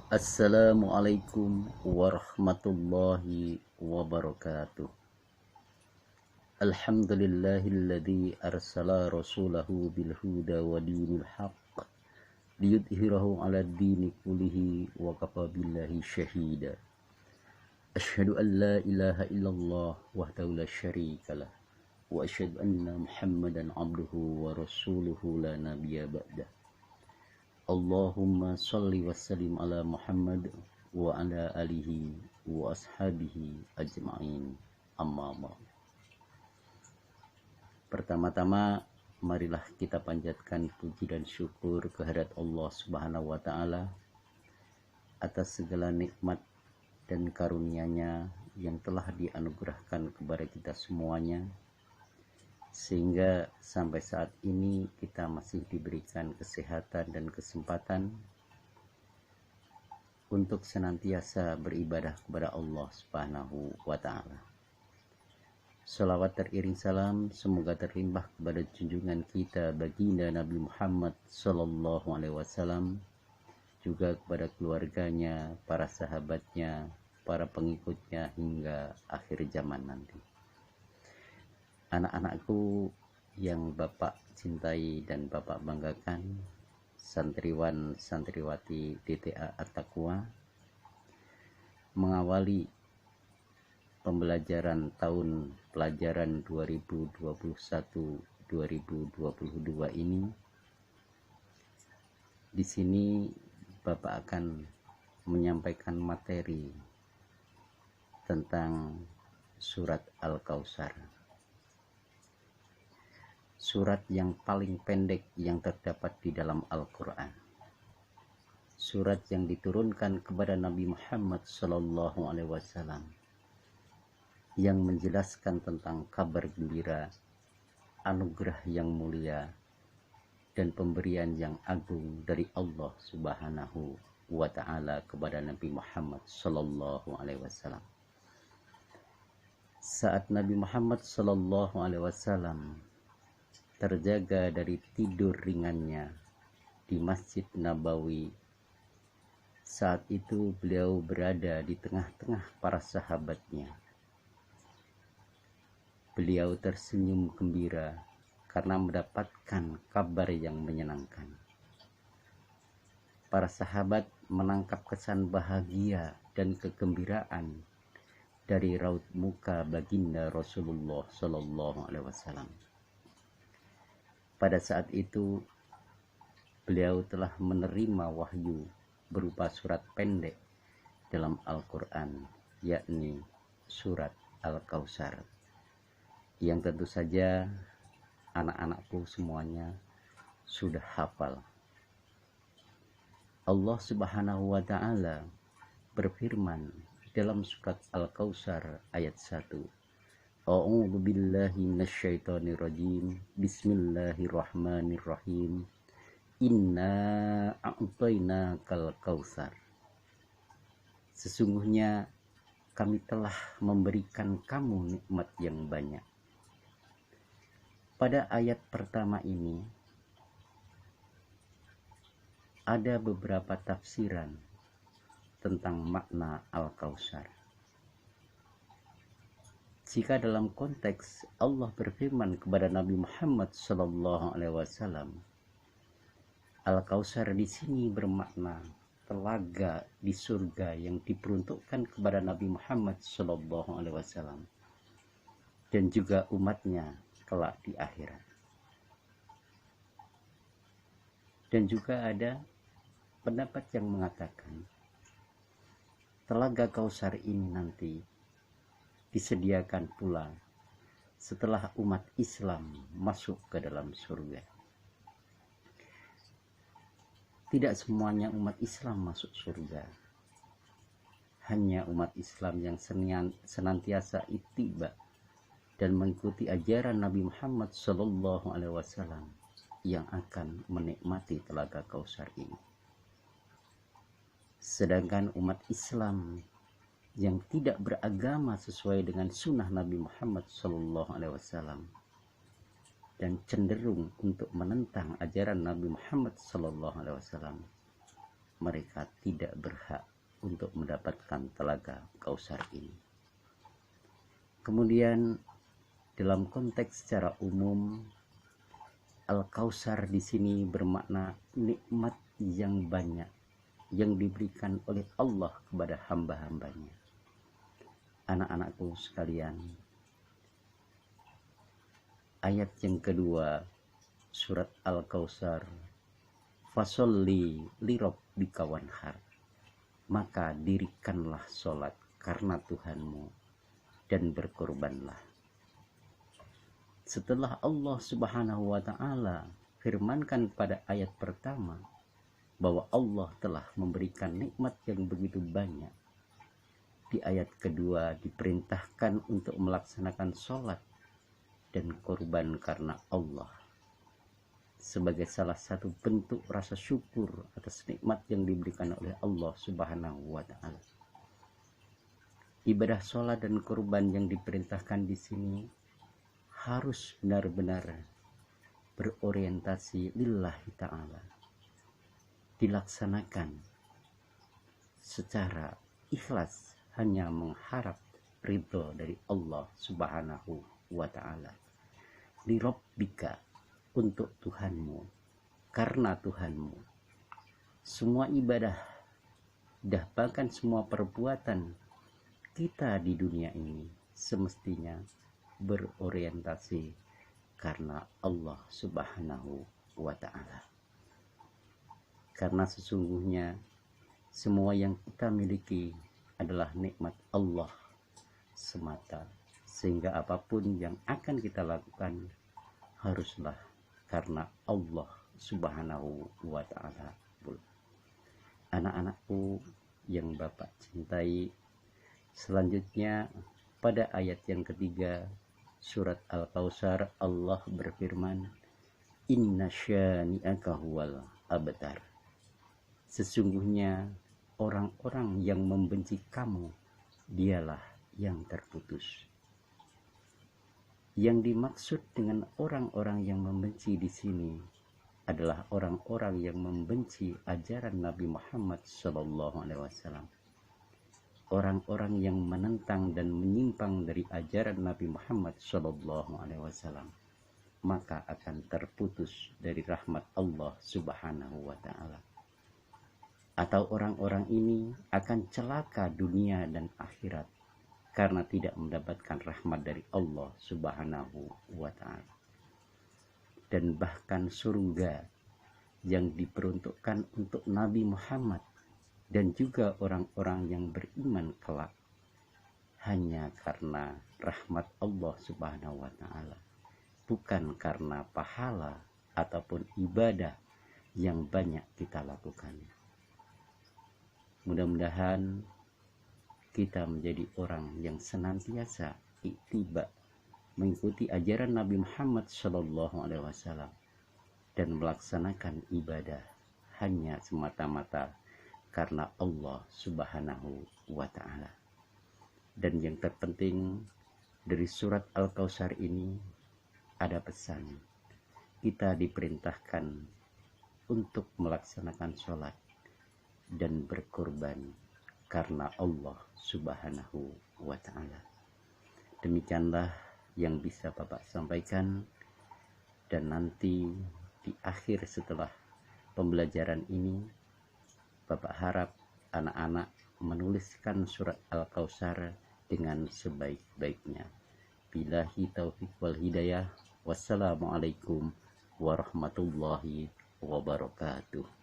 Assalamualaikum warahmatullahi wabarakatuh. Alhamdulillahilladzi arsala rasulahu bil huda wa dinil haqq liyudhhirahu 'ala dini kullihi wa kafa billahi syahida. Asyhadu an la ilaha illallah wahdahu la syarikalah wa asyhadu anna Muhammadan 'abduhu wa rasuluhu la nabiyya ba'dah. Allahumma salli wa sallim ala Muhammad wa ala alihi wa ashabihi ajma'in, amma ba'd. Pertama-tama marilah kita panjatkan puji dan syukur kehadirat Allah Subhanahu wa taala atas segala nikmat dan karunia-Nya yang telah dianugerahkan kepada kita semuanya, sehingga sampai saat ini kita masih diberikan kesehatan dan kesempatan untuk senantiasa beribadah kepada Allah Subhanahu wa taala. Salawat teriring salam semoga terlimpah kepada junjungan kita baginda Nabi Muhammad sallallahu alaihi wasallam, juga kepada keluarganya, para sahabatnya, para pengikutnya hingga akhir zaman nanti. Anak-anakku yang Bapak cintai dan Bapak banggakan, santriwan santriwati DTA At-Taqwa, mengawali pembelajaran tahun pelajaran 2021-2022 ini, di sini Bapak akan menyampaikan materi tentang surat Al-Kautsar. Surat yang paling pendek yang terdapat di dalam Al-Quran. Surat yang diturunkan kepada Nabi Muhammad SAW, yang menjelaskan tentang kabar gembira, anugerah yang mulia, dan pemberian yang agung dari Allah Subhanahu wa ta'ala kepada Nabi Muhammad SAW. Saat Nabi Muhammad SAW terjaga dari tidur ringannya di Masjid Nabawi, saat itu beliau berada di tengah-tengah para sahabatnya. Beliau tersenyum gembira karena mendapatkan kabar yang menyenangkan. Para sahabat menangkap kesan bahagia dan kegembiraan dari raut muka baginda Rasulullah SAW. Pada saat itu beliau telah menerima wahyu berupa surat pendek dalam Al-Quran, yakni surat Al-Kautsar, yang tentu saja anak-anakku semuanya sudah hafal. Allah Subhanahu wa ta'ala berfirman dalam surat Al-Kautsar ayat 1. A'udzu billahi minasyaitonir rajim. Bismillahirrahmanirrahim. Inna a'tainakal kautsar. Sesungguhnya kami telah memberikan kamu nikmat yang banyak. Pada ayat pertama ini ada beberapa tafsiran tentang makna Al-Kautsar. Jika dalam konteks Allah berfirman kepada Nabi Muhammad SAW, Al-Kautsar di sini bermakna telaga di surga yang diperuntukkan kepada Nabi Muhammad SAW dan juga umatnya kelak di akhirat. Dan juga ada pendapat yang mengatakan telaga Kautsar ini nanti disediakan pula setelah umat Islam masuk ke dalam surga. Tidak semuanya umat Islam masuk surga. Hanya umat Islam yang senantiasa ittiba dan mengikuti ajaran Nabi Muhammad SAW yang akan menikmati telaga Kautsar ini. Sedangkan umat Islam yang tidak beragama sesuai dengan sunnah Nabi Muhammad SAW dan cenderung untuk menentang ajaran Nabi Muhammad SAW, mereka tidak berhak untuk mendapatkan telaga Kausar ini. Kemudian dalam konteks secara umum, Al-Kausar di sini bermakna nikmat yang banyak yang diberikan oleh Allah kepada hamba-hambanya. Anak-anakku sekalian, ayat yang kedua surat Al-Kausar, fasolli lirabbika wanhar, maka dirikanlah sholat karena Tuhanmu dan berkorbanlah. Setelah Allah Subhanahu wa ta'ala firmankan pada ayat pertama bahwa Allah telah memberikan nikmat yang begitu banyak, di ayat kedua diperintahkan untuk melaksanakan sholat dan korban karena Allah sebagai salah satu bentuk rasa syukur atas nikmat yang diberikan oleh Allah Subhanahu wa ta'ala. Ibadah sholat dan korban yang diperintahkan di sini harus benar-benar berorientasi lillahi ta'ala, dilaksanakan secara ikhlas, hanya mengharap ridho dari Allah Subhanahu wa ta'ala. Lirabbika, untuk Tuhanmu, karena Tuhanmu. Semua ibadah, bahkan semua perbuatan kita di dunia ini semestinya berorientasi karena Allah Subhanahu wa ta'ala. Karena sesungguhnya semua yang kita miliki adalah nikmat Allah semata, sehingga apapun yang akan kita lakukan haruslah karena Allah Subhanahu wa ta'ala. Anak-anakku yang Bapak cintai, selanjutnya pada ayat yang ketiga surat Al-Kausar, Allah berfirman, inna syani'aka huwal abtar, sesungguhnya orang-orang yang membenci kamu dialah yang terputus. Yang dimaksud dengan orang-orang yang membenci di sini adalah orang-orang yang membenci ajaran Nabi Muhammad SAW. Orang-orang yang menentang dan menyimpang dari ajaran Nabi Muhammad SAW, maka akan terputus dari rahmat Allah Subhanahu wa ta'ala. Atau orang-orang ini akan celaka dunia dan akhirat karena tidak mendapatkan rahmat dari Allah Subhanahu wa ta'ala. Dan bahkan surga yang diperuntukkan untuk Nabi Muhammad dan juga orang-orang yang beriman kelak hanya karena rahmat Allah Subhanahu wa ta'ala, bukan karena pahala ataupun ibadah yang banyak kita lakukan. Mudah-mudahan kita menjadi orang yang senantiasa ittiba, mengikuti ajaran Nabi Muhammad SAW dan melaksanakan ibadah hanya semata-mata karena Allah Subhanahu wa ta'ala. Dan yang terpenting dari surat Al-Kausar ini ada pesan, kita diperintahkan untuk melaksanakan sholat dan berkorban karena Allah Subhanahu wa ta'ala. Demikianlah yang bisa Bapak sampaikan, dan nanti di akhir setelah pembelajaran ini Bapak harap anak-anak menuliskan surat Al-Kausar dengan sebaik-baiknya. Billahi taufiq wal hidayah. Wassalamualaikum warahmatullahi wabarakatuh.